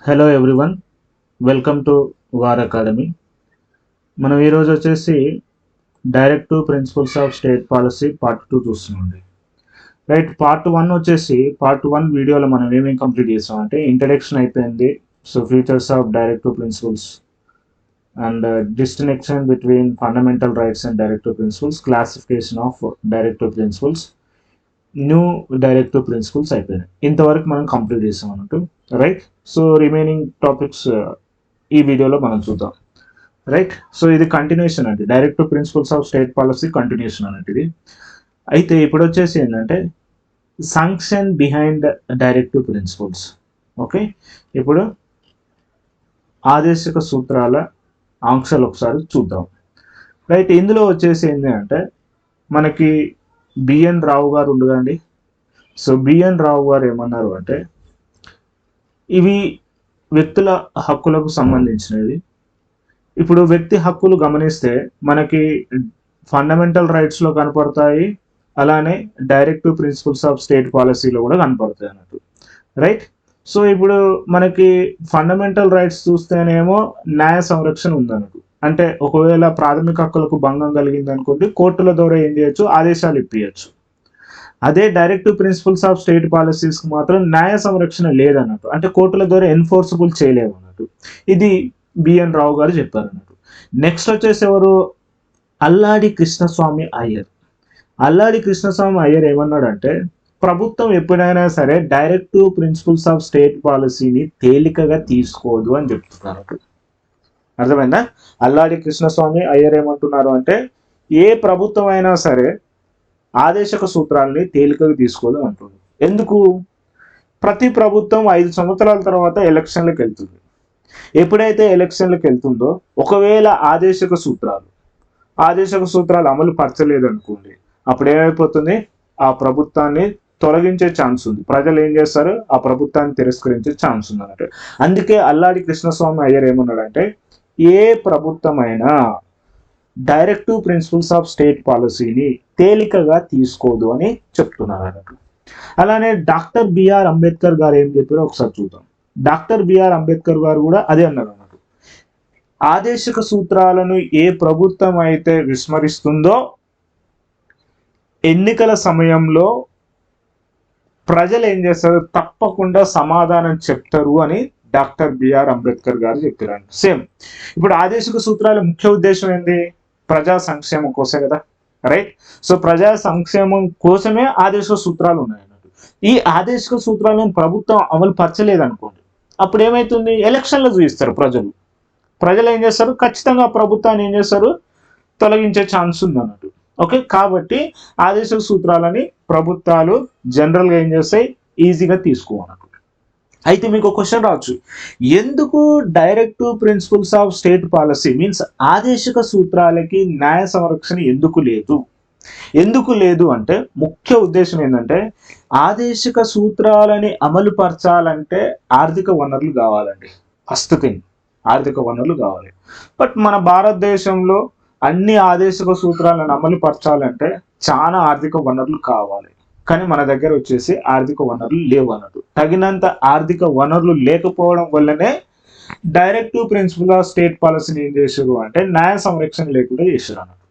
Hello everyone, welcome to War Academy. మనం ఈరోజు వచ్చేసి directive principles of state policy part 2 చూస్తున్నామండి. రైట్, పార్ట్ 1 వచ్చేసి పార్ట్ 1 వీడియోలో మనం ఏమేమి కంప్లీట్ చేస్తామంటే ఇంట్రడక్షన్ అయిపోయింది. So features of directive principles and distinction between fundamental rights and directive principles, classification of directive principles, new directive principles అయిపోయినాయి. ఇంతవరకు మనం కంప్లీట్ చేస్తాం అన్నట్టు. రైట్, సో రిమైనింగ్ టాపిక్స్ ఈ వీడియోలో మనం చూద్దాం. రైట్, సో ఇది కంటిన్యూషన్ అండి, directive principles of state policy continuation అన్నట్టు ఇది. అయితే ఇప్పుడు వచ్చేసి ఏంటంటే sanction behind directive principles. Okay, ఇప్పుడు ఆదేశిక సూత్రాల ఆంక్షలు ఒకసారి చూద్దాం. రైట్, ఇందులో వచ్చేసి ఏంటి అంటే మనకి బిఎన్ రావు గారు ఉండదండి. సో బిఎన్ రావు గారు ఏమన్నారు అంటే ఇవి వ్యక్తుల హక్కులకు సంబంధించినవి. ఇప్పుడు వ్యక్తి హక్కులు గమనిస్తే మనకి ఫండమెంటల్ రైట్స్లో కనపడతాయి, అలానే డైరెక్టివ్ ప్రిన్సిపల్స్ ఆఫ్ స్టేట్ పాలసీలో కూడా కనపడతాయి అన్నట్టు. రైట్, సో ఇప్పుడు మనకి ఫండమెంటల్ రైట్స్ చూస్తేనేమో న్యాయ సంరక్షణ ఉందన్నట్టు. అంటే ఒకవేళ ప్రాథమిక హక్కులకు భంగం కలిగింది అనుకోండి, కోర్టుల ద్వారా ఏం చేయొచ్చు, ఆదేశాలు ఇప్పించచ్చు. అదే డైరెక్టివ్ ప్రిన్సిపల్స్ ఆఫ్ స్టేట్ పాలసీస్కి మాత్రం న్యాయ సంరక్షణ లేదన్నట్టు, అంటే కోర్టుల ద్వారా ఎన్ఫోర్సబుల్ చేయలేము అన్నట్టు. ఇది బిఎన్ రావు గారు చెప్పారు అన్నట్టు. నెక్స్ట్ వచ్చేసి ఎవరు, అల్లాడి కృష్ణస్వామి అయ్యర్. అల్లాడి కృష్ణస్వామి అయ్యర్ ఏమన్నాడంటే ప్రభుత్వం ఎప్పుడైనా సరే డైరెక్టివ్ ప్రిన్సిపల్స్ ఆఫ్ స్టేట్ పాలసీని తేలికగా తీసుకోదు అని చెప్తున్నారు. అర్థమైందా? అల్లాడి కృష్ణస్వామి అయ్యర్ ఏమంటున్నారు అంటే ఏ ప్రభుత్వం అయినా సరే ఆదేశక సూత్రాలని తేలికగా తీసుకోదు అంటుంది. ఎందుకు? ప్రతి ప్రభుత్వం 5 సంవత్సరాల తర్వాత ఎలక్షన్లకు వెళ్తుంది. ఎప్పుడైతే ఎలక్షన్లకు వెళ్తుందో ఒకవేళ ఆదేశక సూత్రాలు అమలు పరచలేదు అనుకోండి, అప్పుడు ఏమైపోతుంది, ఆ ప్రభుత్వాన్ని తొలగించే ఛాన్స్ ఉంది. ప్రజలు ఏం చేస్తారు, ఆ ప్రభుత్వాన్ని తిరస్కరించే ఛాన్స్ ఉంది అన్నట్టు. అందుకే అల్లాడి కృష్ణస్వామి అయ్యర్ ఏమన్నాడంటే ఏ ప్రభుత్వమైనా డైరెక్టివ్ ప్రిన్సిపల్స్ ఆఫ్ స్టేట్ పాలసీని తేలికగా తీసుకోదు అని చెప్తున్నారు అన్నట్టు. అలానే డాక్టర్ బిఆర్ అంబేద్కర్ గారు ఏం చెప్పారో ఒకసారి చూద్దాం. డాక్టర్ బిఆర్ అంబేద్కర్ గారు కూడా అదే అన్నారు అన్నట్టు. ఆదేశక సూత్రాలను ఏ ప్రభుత్వం అయితే విస్మరిస్తుందో ఎన్నికల సమయంలో ప్రజలు ఏం చేస్తారు, తప్పకుండా సమాధానం చెప్తారు అని డాక్టర్ బిఆర్ అంబేద్కర్ గారు చెప్పారు. సేమ్ ఇప్పుడు ఆదేశిక సూత్రాల ముఖ్య ఉద్దేశం ఏంటి, ప్రజా సంక్షేమం కోసమే కదా. రైట్, సో ప్రజా సంక్షేమం కోసమే ఆదేశిక సూత్రాలు ఉన్నాయి అన్నట్టు. ఈ ఆదేశిక సూత్రాలను ప్రభుత్వం అమలు పరచలేదు అనుకోండి, అప్పుడు ఏమైతుంది, ఎలక్షన్లో చూపిస్తారు ప్రజలు ఏం చేస్తారు, ఖచ్చితంగా ప్రభుత్వాన్ని ఏం చేస్తారు, తొలగించే ఛాన్స్ ఉంది అన్నట్టు. ఓకే, కాబట్టి ఆదేశిక సూత్రాలని ప్రభుత్వాలు జనరల్గా ఏం చేస్తాయి, ఈజీగా తీసుకోవాలి. అయితే మీకు ఒక క్వశ్చన్ రావచ్చు, ఎందుకు directive principles of state policy means ఆదేశిక సూత్రాలకి న్యాయ సంరక్షణ ఎందుకు లేదు అంటే ముఖ్య ఉద్దేశం ఏంటంటే ఆదేశిక సూత్రాలని అమలు పరచాలంటే ఆర్థిక వనరులు కావాలండి. ఫస్ట్ థింగ్ ఆర్థిక వనరులు కావాలి. బట్ మన భారతదేశంలో అన్ని ఆదేశిక సూత్రాలను అమలు పరచాలంటే చాలా ఆర్థిక వనరులు కావాలి. కానీ మన దగ్గర వచ్చేసి ఆర్థిక వనరులు లేవు అన్నట్టు. తగినంత ఆర్థిక వనరులు లేకపోవడం వల్లనే డైరెక్టివ్ ప్రిన్సిపల్ ఆఫ్ స్టేట్ పాలసీని ఏం చేశారు అంటే న్యాయ సంరక్షణ లేకుండా చేశారు అన్నట్టు.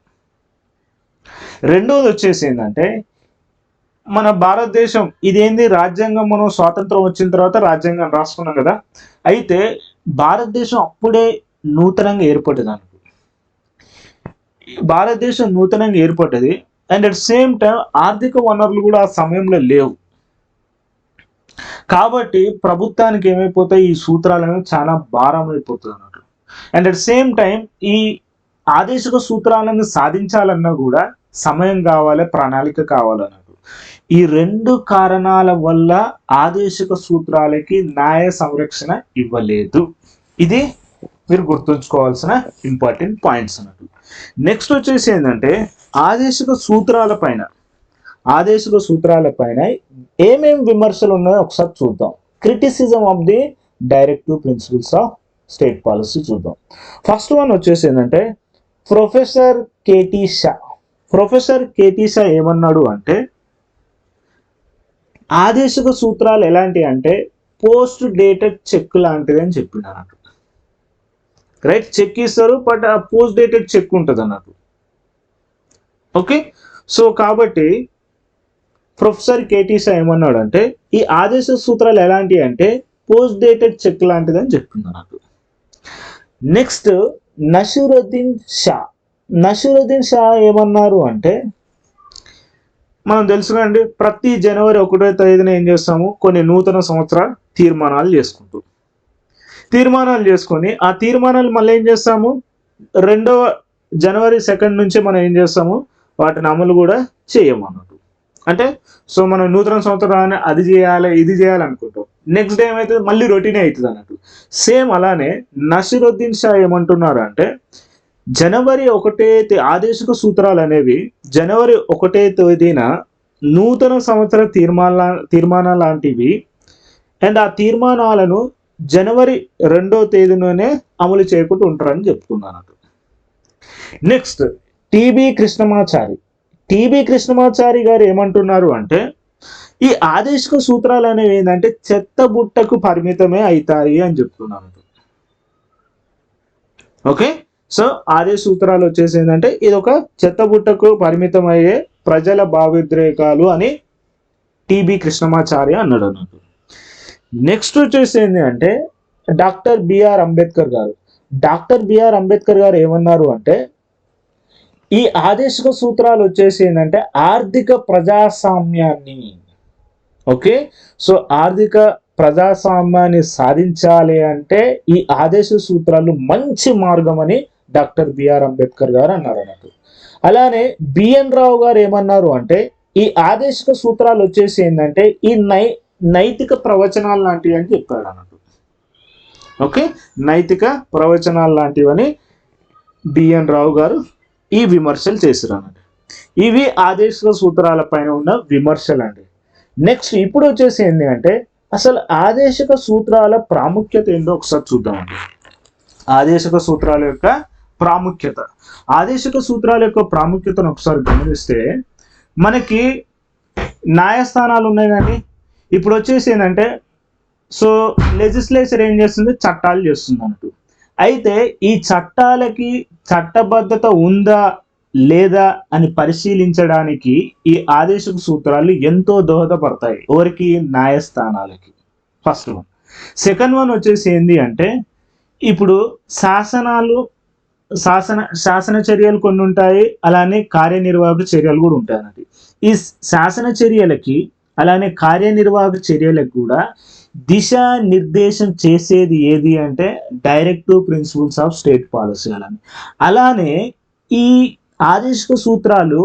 రెండోది వచ్చేసి ఏంటంటే మన భారతదేశం ఇదేంది, రాజ్యాంగం మనం స్వాతంత్రం వచ్చిన తర్వాత రాజ్యాంగం రాసుకున్నాం కదా. అయితే భారతదేశం అప్పుడే నూతనంగా ఏర్పడ్డది. అండ్ అట్ సేమ్ టైం ఆర్థిక వనరులు కూడా ఆ సమయంలో లేవు. కాబట్టి ప్రభుత్వానికి ఏమైపోతాయి, ఈ సూత్రాలు అనేవి చాలా భారం అయిపోతుంది అన్నట్టు. అండ్ అట్ సేమ్ టైం ఈ ఆదేశిక సూత్రాలను సాధించాలన్నా కూడా సమయం కావాలి, ప్రణాళిక కావాలన్నట్టు. ఈ 2 కారణాల వల్ల ఆదేశిక సూత్రాలకి న్యాయ సంరక్షణ ఇవ్వలేదు. ఇది మీరు గుర్తుంచుకోవాల్సిన ఇంపార్టెంట్ పాయింట్స్ అన్నట్టు. నెక్స్ట్ వచ్చేసి ఏంటంటే ఆదేశిక సూత్రాల పైన ఏమేమి విమర్శలు ఉన్నాయో ఒకసారి చూద్దాం. Criticism of the directive principles of state policy చూద్దాం. ఫస్ట్ వన్ వచ్చేసి ఏంటంటే ప్రొఫెసర్ కేటీ షా ఏమన్నాడు అంటే ఆదేశిక సూత్రాలు ఎలాంటి అంటే పోస్ట్ డేటెడ్ చెక్ లాంటిది అని చెప్పిండు అన్నట్టు. రైట్, చెక్ ఇస్తారు బట్ ఆ పోస్ట్ డేటెడ్ చెక్ ఉంటుంది అన్నట్టు. ఓకే, సో కాబట్టి ప్రొఫెసర్ కేటీ షా ఏమన్నాడు అంటే ఈ ఆదేశ సూత్రాలు ఎలాంటివి అంటే పోస్ట్ డేటెడ్ చెక్ లాంటిది అని చెప్తుంది అన్నట్టు. నెక్స్ట్ నషీరుద్దీన్ షా ఏమన్నారు అంటే మనం తెలుసుకండి ప్రతి జనవరి 1వ తేదీన ఏం చేస్తాము, కొన్ని నూతన సంవత్సర తీర్మానాలు చేసుకొని ఆ తీర్మానాలు మళ్ళీ ఏం చేస్తాము, 2వ జనవరి 2 నుంచి మనం ఏం చేస్తాము, వాటిని అమలు కూడా చేయమన్నట్టు. అంటే సో మనం నూతన సంవత్సరాన్ని అది చేయాలి ఇది చేయాలి అనుకుంటాం, నెక్స్ట్ డే ఏమవుతుంది, మళ్ళీ రొటీనే అవుతుంది అన్నట్టు. సేమ్ అలానే నషీరుద్దీన్ షా ఏమంటున్నారు అంటే జనవరి 1 ఆదేశిక సూత్రాలు అనేవి జనవరి 1 తేదీన నూతన సంవత్సర తీర్మానాలు లాంటివి అండ్ ఆ తీర్మానాలను జనవరి 2వ తేదీలోనే అమలు చేయకుండా ఉంటారని చెప్తున్నాను. నెక్స్ట్ టీబీ కృష్ణమాచారి గారు ఏమంటున్నారు అంటే ఈ ఆదేశిక సూత్రాలు అనేవి ఏంటంటే చెత్త బుట్టకు పరిమితమే అవుతాయి అని చెప్తున్నాను. ఓకే, సో ఆదేశ సూత్రాలు వచ్చేసి ఏంటంటే ఇది ఒక చెత్తబుట్టకు పరిమితం అయ్యే ప్రజల భావోద్రేకాలు అని టీబీ కృష్ణమాచారి అన్నాడు అన్నట్టు. నెక్స్ట్ వచ్చేసి ఏంటి అంటే డాక్టర్ బిఆర్ అంబేద్కర్ గారు ఏమన్నారు అంటే ఈ ఆదేశిక సూత్రాలు వచ్చేసి ఏంటంటే ఆర్థిక ప్రజాస్వామ్యాన్ని, ఓకే, సో ఆర్థిక ప్రజాస్వామ్యాన్ని సాధించాలి అంటే ఈ ఆదేశ సూత్రాలు మంచి మార్గం అని డాక్టర్ బిఆర్ అంబేద్కర్ గారు అన్నారు అన్నట్టు. అలానే బిఎన్ రావు గారు ఏమన్నారు అంటే ఈ ఆదేశిక సూత్రాలు వచ్చేసి ఏంటంటే ఈ నైతిక ప్రవచనాలు లాంటివి అని చెప్పాడు అన్నట్టు. ఓకే, నైతిక ప్రవచనాలు లాంటివని బిఎన్ రావు గారు ఈ విమర్శలు చేశారు అన్నట్టు. ఇవి ఆదేశిక సూత్రాల పైన ఉన్న విమర్శలు అండి. నెక్స్ట్ ఇప్పుడు వచ్చేసి ఏంటి అంటే అసలు ఆదేశిక సూత్రాల ప్రాముఖ్యత ఏంటో ఒకసారి చూద్దామండి. ఆదేశిక సూత్రాల యొక్క ప్రాముఖ్యతను ఒకసారి గమనిస్తే మనకి న్యాయస్థానాలు ఉన్నాయి కానీ ఇప్పుడు వచ్చేసి ఏంటంటే సో లెజిస్లేచర్ ఏం చేస్తుంది, చట్టాలు చేస్తుంది అన్నట్టు. అయితే ఈ చట్టాలకి చట్టబద్ధత ఉందా లేదా అని పరిశీలించడానికి ఈ ఆదేశిక సూత్రాలు ఎంతో దోహదపడతాయి. ఎవరికి? న్యాయస్థానాలకి. First one. సెకండ్ వన్ వచ్చేసి ఏంటి అంటే ఇప్పుడు శాసన చర్యలు కొన్ని ఉంటాయి, అలానే కార్యనిర్వాహక చర్యలు కూడా ఉంటాయి అన్నట్టు. ఈ శాసన చర్యలకి అలానే కార్యనిర్వాహక చర్యలకు కూడా దిశా నిర్దేశం చేసేది ఏది అంటే directive principles of state policy. అలానే ఈ ఆదేశిక సూత్రాలు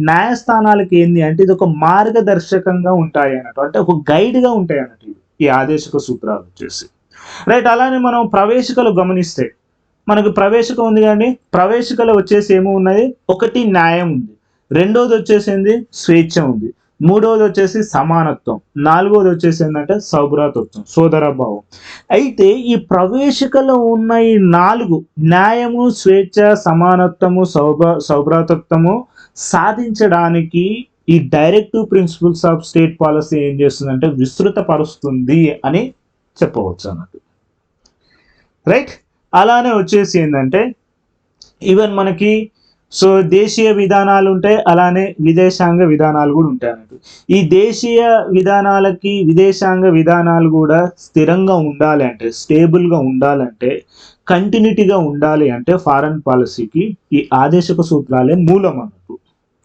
న్యాయస్థానాలకి ఏంది అంటే ఇది ఒక మార్గదర్శకంగా ఉంటాయి అన్నట్టు, అంటే ఒక గైడ్గా ఉంటాయి అన్నట్టు ఈ ఆదేశిక సూత్రాలు వచ్చేసి. రైట్, అలానే మనం ప్రవేశికలు గమనిస్తే మనకు ప్రవేశిక ఉంది కానీ ప్రవేశికలు వచ్చేసి ఏమో ఉన్నది, ఒకటి న్యాయం ఉంది, రెండోది వచ్చేసింది స్వేచ్ఛ ఉంది, మూడవది వచ్చేసి సమానత్వం, నాలుగవది వచ్చేసి ఏంటంటే సౌభ్రాతత్వం, సోదరభావం. అయితే ఈ ప్రవేశికలో ఉన్న ఈ 4 న్యాయము, స్వేచ్ఛ, సమానత్వము, సౌభ్రాతత్వము సాధించడానికి ఈ directive principles of state policy ఏం చేస్తుందంటే విస్తృతపరుస్తుంది అని చెప్పవచ్చు అన్నట్టు. రైట్, అలానే వచ్చేసి ఏంటంటే ఈవెన్ మనకి సో దేశీయ విధానాలు ఉంటాయి, అలానే విదేశాంగ విధానాలు కూడా ఉంటాయి అన్నట్టు. ఈ దేశీయ విధానాలకి విదేశాంగ విధానాలు కూడా స్థిరంగా ఉండాలి అంటే, స్టేబుల్గా ఉండాలంటే, కంటిన్యూటీగా ఉండాలి అంటే ఫారెన్ పాలసీకి ఈ ఆదేశిక సూత్రాలే మూలం అన్నట్టు.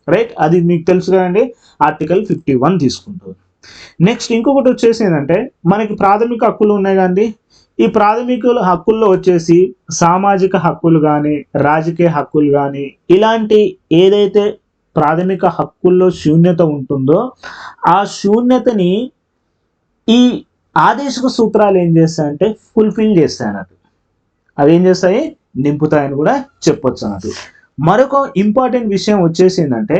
రైట్, అది మీకు తెలుసు కదండి, ఆర్టికల్ 51 తీసుకుంటారు. నెక్స్ట్ ఇంకొకటి వచ్చేసి ఏంటంటే మనకి ప్రాథమిక హక్కులు ఉన్నాయి కానీ ఈ ప్రాథమిక హక్కుల్లో వచ్చేసి సామాజిక హక్కులు కానీ రాజకీయ హక్కులు కానీ ఇలాంటి ఏదైతే ప్రాథమిక హక్కుల్లో శూన్యత ఉంటుందో ఆ శూన్యతని ఈ ఆదేశిక సూత్రాలు ఏం చేస్తాయంటే ఫుల్ఫిల్ చేస్తాయి అన్నట్టు. అవి ఏం చేస్తాయి, నింపుతాయని కూడా చెప్పొచ్చు అన్నట్టు. మరొక ఇంపార్టెంట్ విషయం వచ్చేసి ఏంటంటే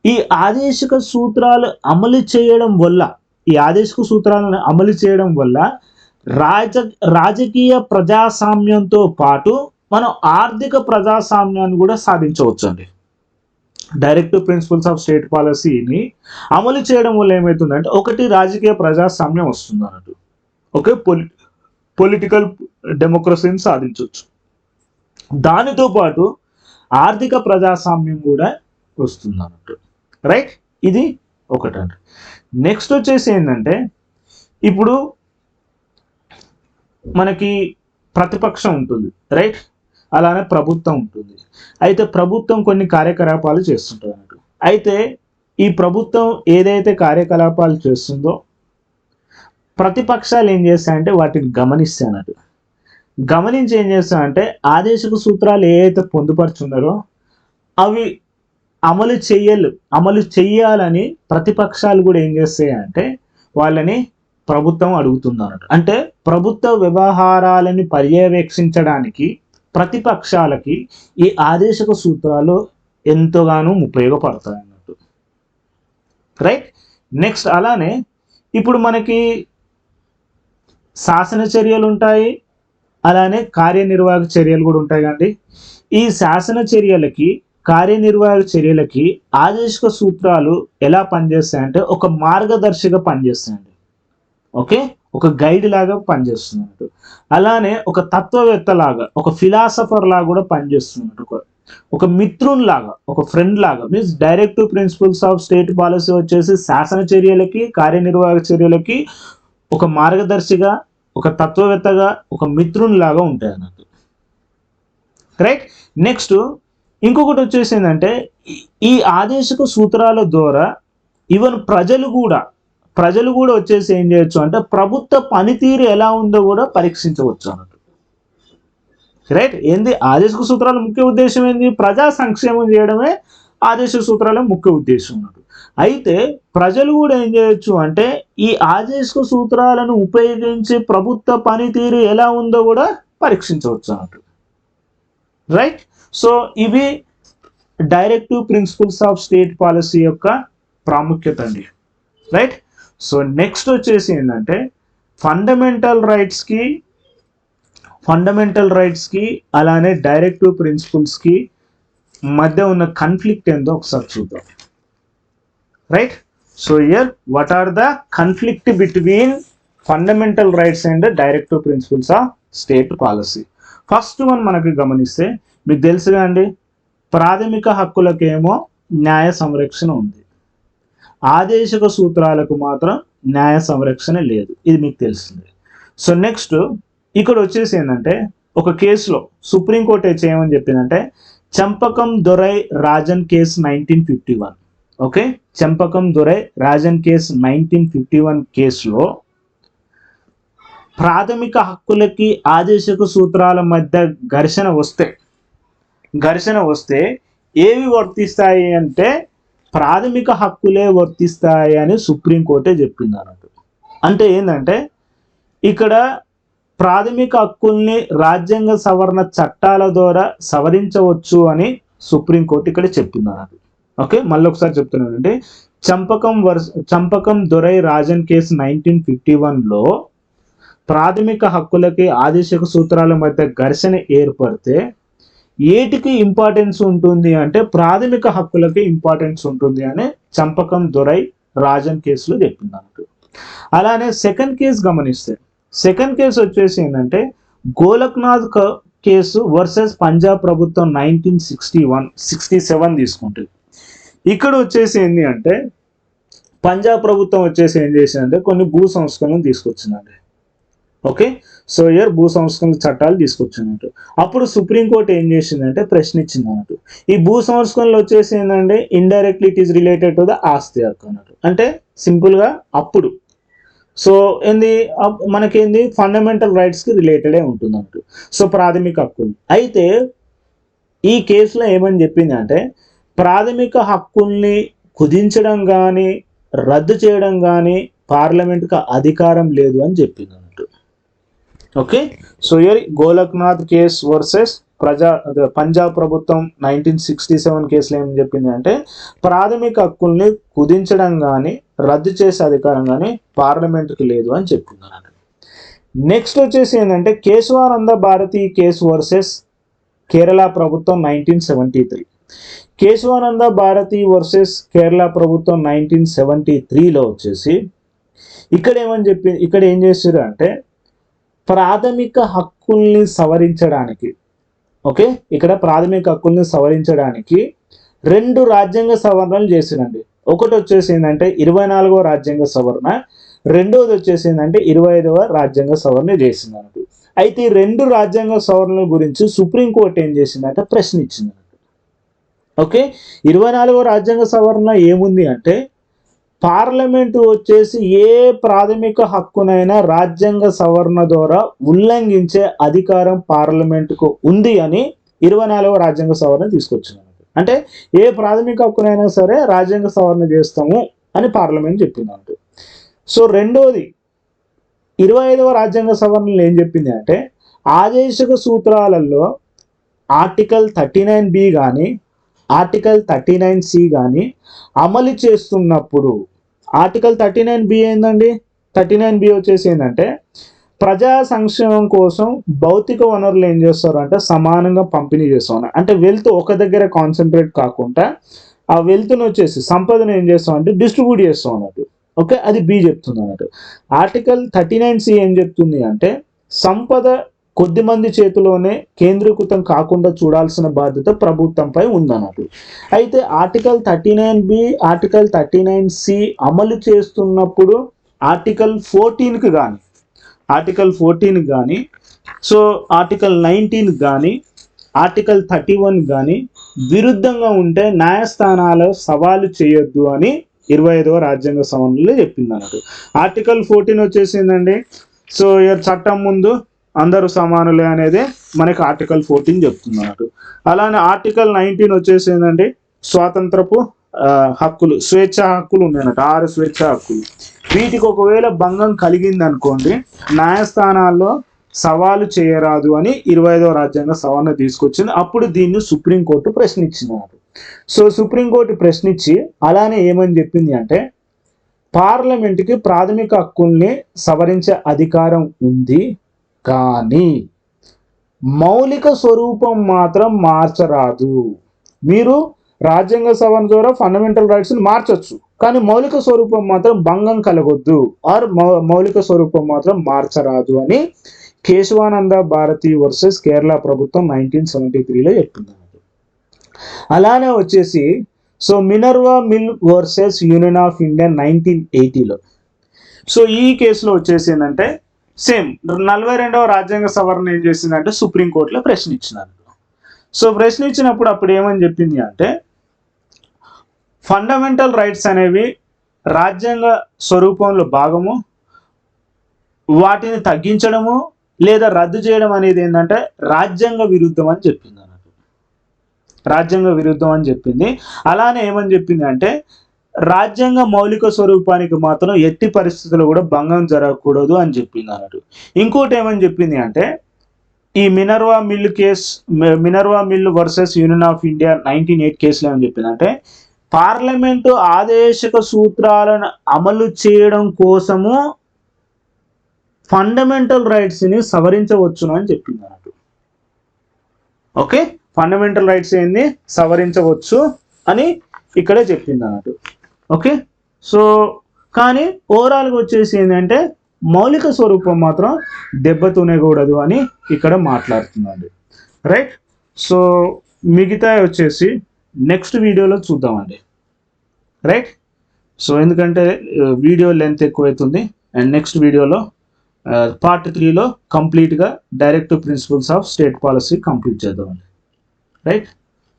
ఈ ఆదేశిక సూత్రాలు అమలు చేయడం వల్ల రాజకీయ ప్రజాస్వామ్యంతో పాటు మనం ఆర్థిక ప్రజాస్వామ్యాన్ని కూడా సాధించవచ్చు అండి. డైరెక్టివ్ ప్రిన్సిపల్స్ ఆఫ్ స్టేట్ పాలసీని అమలు చేయడం వల్ల ఏమవుతుందంటే ఒకటి రాజకీయ ప్రజాస్వామ్యం వస్తుంది అన్నట్టు. ఓకే, పొలిటికల్ డెమోక్రసీని సాధించవచ్చు. దానితో పాటు ఆర్థిక ప్రజాస్వామ్యం కూడా వస్తుంది అన్నట్టు. రైట్, ఇది ఒకటండి. నెక్స్ట్ వచ్చేసి ఏంటంటే ఇప్పుడు మనకి ప్రతిపక్షం ఉంటుంది, రైట్, అలానే ప్రభుత్వం ఉంటుంది. అయితే ప్రభుత్వం కొన్ని కార్యకలాపాలు చేస్తుంటుంది అన్నట్టు. అయితే ఈ ప్రభుత్వం ఏదైతే కార్యకలాపాలు చేస్తుందో ప్రతిపక్షాలు ఏం చేస్తాయంటే వాటిని గమనిస్తాయి అన్నట్టు. గమనించి ఏం చేస్తాయంటే ఆదేశక సూత్రాలు ఏవైతే పొందుపరుచున్నారో అవి అమలు చెయ్యాలని ప్రతిపక్షాలు కూడా ఏం చేస్తాయంటే వాళ్ళని ప్రభుత్వం అడుగుతుంది అన్నట్టు. అంటే ప్రభుత్వ వ్యవహారాలని పర్యవేక్షించడానికి ప్రతిపక్షాలకి ఈ ఆదేశక సూత్రాలు ఎంతగానో ఉపయోగపడతాయి అన్నట్టు. రైట్, నెక్స్ట్ అలానే ఇప్పుడు మనకి శాసన చర్యలు ఉంటాయి, అలానే కార్యనిర్వాహక చర్యలు కూడా ఉంటాయి కండి. ఈ శాసన చర్యలకి కార్యనిర్వాహక చర్యలకి ఆదేశక సూత్రాలు ఎలా పనిచేస్తాయంటే ఒక మార్గదర్శిగా పనిచేస్తాయండి. ఓకే, ఒక గైడ్ లాగా పనిచేస్తున్నట్టు. అలానే ఒక తత్వవేత్త లాగా, ఒక ఫిలాసఫర్ లాగా కూడా పనిచేస్తున్నట్టు. ఒక మిత్రుని లాగా, ఒక ఫ్రెండ్ లాగా. Means directive principles of state policy వచ్చేసి శాసన చర్యలకి కార్యనిర్వాహక చర్యలకి ఒక మార్గదర్శిగా, ఒక తత్వవేత్తగా, ఒక మిత్రుని లాగా ఉంటాయి అన్నట్టు. రైట్, నెక్స్ట్ ఇంకొకటి వచ్చేసి ఏంటంటే ఈ ఆదేశక సూత్రాల ద్వారా ఈవెన్ ప్రజలు కూడా వచ్చేసి ఏం చేయొచ్చు అంటే ప్రభుత్వ పనితీరు ఎలా ఉందో కూడా పరీక్షించవచ్చు అన్నట్టు. రైట్, ఏంది ఆదేశక సూత్రాల ముఖ్య ఉద్దేశం ఏంది? ప్రజా సంక్షేమం చేయడమే ఆదేశక సూత్రాల ముఖ్య ఉద్దేశం అన్నట్టు. అయితే ప్రజలు కూడా ఏం చేయొచ్చు అంటే ఈ ఆదేశక సూత్రాలను ఉపయోగించి ప్రభుత్వ పనితీరు ఎలా ఉందో కూడా పరీక్షించవచ్చు అన్నట్టు. రైట్, సో ఇవి directive principles of state policy యొక్క ప్రాముఖ్యత అండి. రైట్, సో నెక్స్ట్ వచ్చేసి ఏంటంటే ఫండమెంటల్ రైట్స్కి అలానే డైరెక్టివ్ ప్రిన్సిపల్స్కి మధ్య ఉన్న కాన్ఫ్లిక్ట్ ఏందో ఒకసారి చూద్దాం. Right, so here what are the conflict between fundamental rights and directive principles of state policy. First one మనకి గమనిస్తే మీకు తెలుసుగా అండి, ప్రాథమిక హక్కులకేమో న్యాయ సంరక్షణ ఉంది, ఆదేశక సూత్రాలకు మాత్రం న్యాయ సంరక్షణ లేదు. ఇది మీకు తెలిసిందే. సో నెక్స్ట్ ఇక్కడ వచ్చేసి ఏంటంటే ఒక కేసులో సుప్రీంకోర్టు ఏమని చెప్పిందంటే చంపకం దొరై రాజన్ కేసు 1951. ఓకే, చంపకం దొరై రాజన్ కేసు 1951 కేసులో ప్రాథమిక హక్కులకి ఆదేశక సూత్రాల మధ్య ఘర్షణ వస్తే ఏవి వర్తిస్తాయి అంటే ప్రాథమిక హక్కులే వర్తిస్తాయి అని సుప్రీంకోర్టే చెప్పింది అన్నట్టు. అంటే ఏంటంటే ఇక్కడ ప్రాథమిక హక్కుల్ని రాజ్యాంగ సవరణ చట్టాల ద్వారా సవరించవచ్చు అని సుప్రీంకోర్టు ఇక్కడ చెప్పింది అన్నట్టు. ఓకే, మళ్ళీ ఒకసారి చెప్తున్నానండి. చంపకం దొరై రాజన్ కేసు 1951లో ప్రాథమిక హక్కులకి ఆదేశక సూత్రాల మధ్య ఘర్షణ ఏర్పడితే ఏటికి ఇంపార్టెన్స్ ఉంటుంది అంటే ప్రాథమిక హక్కులకి ఇంపార్టెన్స్ ఉంటుంది అని చంపకం దొరై రాజన్ కేసులో చెప్పింది అన్నట్టు. అలానే సెకండ్ కేసు గమనిస్తే సెకండ్ కేసు వచ్చేసి ఏంటంటే గోలక్నాథ్ కేసు వర్సెస్ పంజాబ్ ప్రభుత్వం 1967 తీసుకుంటుంది. ఇక్కడ వచ్చేసి ఏంటి అంటే పంజాబ్ ప్రభుత్వం వచ్చేసి ఏం చేసిందంటే కొన్ని భూ సంస్కరణలు తీసుకొచ్చిందండి. ఓకే, సో ఇయర్ భూ సంస్కరణ చట్టాలు తీసుకొచ్చినట్టు. అప్పుడు సుప్రీంకోర్టు ఏం చేసిందంటే ప్రశ్నించింది అన్నట్టు. ఈ భూ సంస్కరణలు వచ్చేసి ఏంటంటే indirectly it is related to the ఆస్తి హక్కు అన్నట్టు. అంటే సింపుల్గా అప్పుడు సో మనకేంది ఫండమెంటల్ రైట్స్కి రిలేటెడే ఉంటుంది అన్నట్టు. సో ప్రాథమిక హక్కులు. అయితే ఈ కేసులో ఏమని చెప్పింది అంటే ప్రాథమిక హక్కుల్ని కుదించడం కానీ రద్దు చేయడం కానీ పార్లమెంట్కి అధికారం లేదు అని చెప్పింది అన్నట్టు. Okay, so year Golaknath case versus Punjab ప్రభుత్వం 1967 కేసులో ఏమని చెప్పింది అంటే ప్రాథమిక హక్కుల్ని కుదించడం కానీ రద్దు చేసే అధికారం కానీ పార్లమెంట్కి లేదు అని చెప్తున్నారు. నెక్స్ట్ వచ్చేసి ఏంటంటే కేశవానంద భారతి కేసు వర్సెస్ కేరళ ప్రభుత్వం 1973. కేశవానంద భారతి వర్సెస్ కేరళ ప్రభుత్వం 1973లో వచ్చేసి ఇక్కడ ఏం చేశారు అంటే ప్రాథమిక హక్కుల్ని సవరించడానికి, ఓకే, ఇక్కడ ప్రాథమిక హక్కుల్ని సవరించడానికి 2 రాజ్యాంగ సవరణలు చేసినండి. ఒకటి వచ్చేసి ఏంటంటే 24వ రాజ్యాంగ సవరణ, రెండోది వచ్చేసి ఏంటంటే 25వ రాజ్యాంగ సవరణ చేసిందన్నట్టు. అయితే ఈ 2 రాజ్యాంగ సవరణల గురించి సుప్రీంకోర్టు ఏం చేసిందంటే ప్రశ్న ఇచ్చింది. ఓకే, 24వ రాజ్యాంగ సవరణ ఏముంది అంటే పార్లమెంటు వచ్చేసి ఏ ప్రాథమిక హక్కునైనా రాజ్యాంగ సవరణ ద్వారా ఉల్లంఘించే అధికారం పార్లమెంటుకు ఉంది అని 24వ రాజ్యాంగ సవరణ తీసుకొచ్చింది. అంటే ఏ ప్రాథమిక హక్కునైనా సరే రాజ్యాంగ సవరణ చేస్తాము అని పార్లమెంట్ చెప్పింది. సో రెండోది 25వ రాజ్యాంగ సవరణలో ఏం చెప్పింది అంటే ఆదేశక సూత్రాలలో ఆర్టికల్ 39B కానీ ఆర్టికల్ 39C కానీ అమలు చేస్తున్నప్పుడు, ఆర్టికల్ 39B ఏందండి, 39B వచ్చేసి ఏంటంటే ప్రజా సంక్షేమం కోసం భౌతిక వనరులు ఏం చేస్తారు అంటే సమానంగా పంపిణీ చేస్తాం. అంటే వెల్త్ ఒక దగ్గర కాన్సన్ట్రేట్ కాకుండా ఆ వెల్త్ను వచ్చేసి సంపదను ఏం చేస్తాం అంటే డిస్ట్రిబ్యూట్ చేస్తాం అన్నట్టు. ఓకే, అది బి చెప్తుంది అన్నట్టు. ఆర్టికల్ 39C ఏం చెప్తుంది అంటే సంపద కొద్ది మంది చేతిలోనే కేంద్రీకృతం కాకుండా చూడాల్సిన బాధ్యత ప్రభుత్వంపై ఉందన్నట్టు. అయితే ఆర్టికల్ 39B ఆర్టికల్ 39C అమలు చేస్తున్నప్పుడు ఆర్టికల్ 14కి కానీ సో ఆర్టికల్ 19 కానీ ఆర్టికల్ 31 కానీ విరుద్ధంగా ఉంటే న్యాయస్థానాలు సవాలు చేయొద్దు అని 25వ రాజ్యాంగ సవరణలో చెప్పింది అన్నట్టు. ఆర్టికల్ 14 వచ్చేసిందండి, సో చట్టం ముందు అందరూ సమానులే అనేది మనకి ఆర్టికల్ 14 చెప్తుంది అన్నట్టు. అలానే ఆర్టికల్ 19 వచ్చేసిందండి స్వాతంత్రపు హక్కులు, స్వేచ్ఛా హక్కులు ఉన్నాయన్నట్టు, 6 స్వేచ్ఛా హక్కులు. వీటికి ఒకవేళ భంగం కలిగింది అనుకోండి న్యాయస్థానాల్లో సవాలు చేయరాదు అని 25వ రాజ్యాంగ సవరణ తీసుకొచ్చింది. అప్పుడు దీన్ని సుప్రీంకోర్టు ప్రశ్నించింది. సో సుప్రీంకోర్టు ప్రశ్నించి అలానే ఏమని చెప్పింది అంటే పార్లమెంటుకి ప్రాథమిక హక్కుల్ని సవరించే అధికారం ఉంది, కానీ మౌలిక స్వరూపం మాత్రం మార్చరాదు. మీరు రాజ్యాంగ సవరణ ద్వారా ఫండమెంటల్ రైట్స్ని మార్చొచ్చు, కానీ మౌలిక స్వరూపం మాత్రం భంగం కలగొద్దు ఆర్ మౌలిక స్వరూపం మాత్రం మార్చరాదు అని కేశవానంద భారతి వర్సెస్ కేరళ ప్రభుత్వం 1973లో చెప్పింది. అలానే వచ్చేసి so Minerva mill versus union of India 1980లో, సో ఈ కేసులో వచ్చేసి ఏంటంటే సేమ్ 42వ రాజ్యాంగ సవరణ ఏం చేసిందంటే సుప్రీంకోర్టులో ప్రశ్నించినారు. సో ప్రశ్నించినప్పుడు అప్పుడు ఏమని చెప్పింది అంటే ఫండమెంటల్ రైట్స్ అనేవి రాజ్యాంగ స్వరూపంలో భాగము, వాటిని తగ్గించడము లేదా రద్దు చేయడం అనేది ఏంటంటే రాజ్యాంగ విరుద్ధం అని చెప్పింది అన్నట్టు, రాజ్యాంగ విరుద్ధం అని చెప్పింది. అలానే ఏమని చెప్పింది అంటే రాజ్యాంగ మౌలిక స్వరూపానికి మాత్రం ఎట్టి పరిస్థితుల్లో కూడా భంగం జరగకూడదు అని చెప్పింది అన్నట్టు. ఇంకోటి ఏమని చెప్పింది అంటే ఈ Minerva mill versus union of India 1980 కేసులో ఏమని చెప్పింది అంటే పార్లమెంటు ఆదేశక సూత్రాలను అమలు చేయడం కోసము ఫండమెంటల్ రైట్స్ని సవరించవచ్చును అని చెప్పింది అన్నట్టు. ఓకే, ఫండమెంటల్ రైట్స్ ఏంది సవరించవచ్చు అని ఇక్కడే చెప్పింది అన్నట్టు. ఓకే, సో కానీ ఓవరాల్గా వచ్చేసి ఏంటంటే మౌలిక స్వరూపం మాత్రం దెబ్బతూనేకూడదు అని ఇక్కడ మాట్లాడుతుందండి. రైట్, సో మిగతా వచ్చేసి నెక్స్ట్ వీడియోలో చూద్దామండి. రైట్, సో ఎందుకంటే వీడియో లెంత్ ఎక్కువైతుంది అండ్ నెక్స్ట్ వీడియోలో పార్ట్ 3లో కంప్లీట్గా directive principles of state policy complete చేద్దామండి. Right,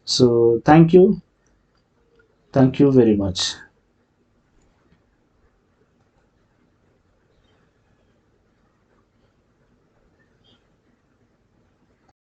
so thank you very much.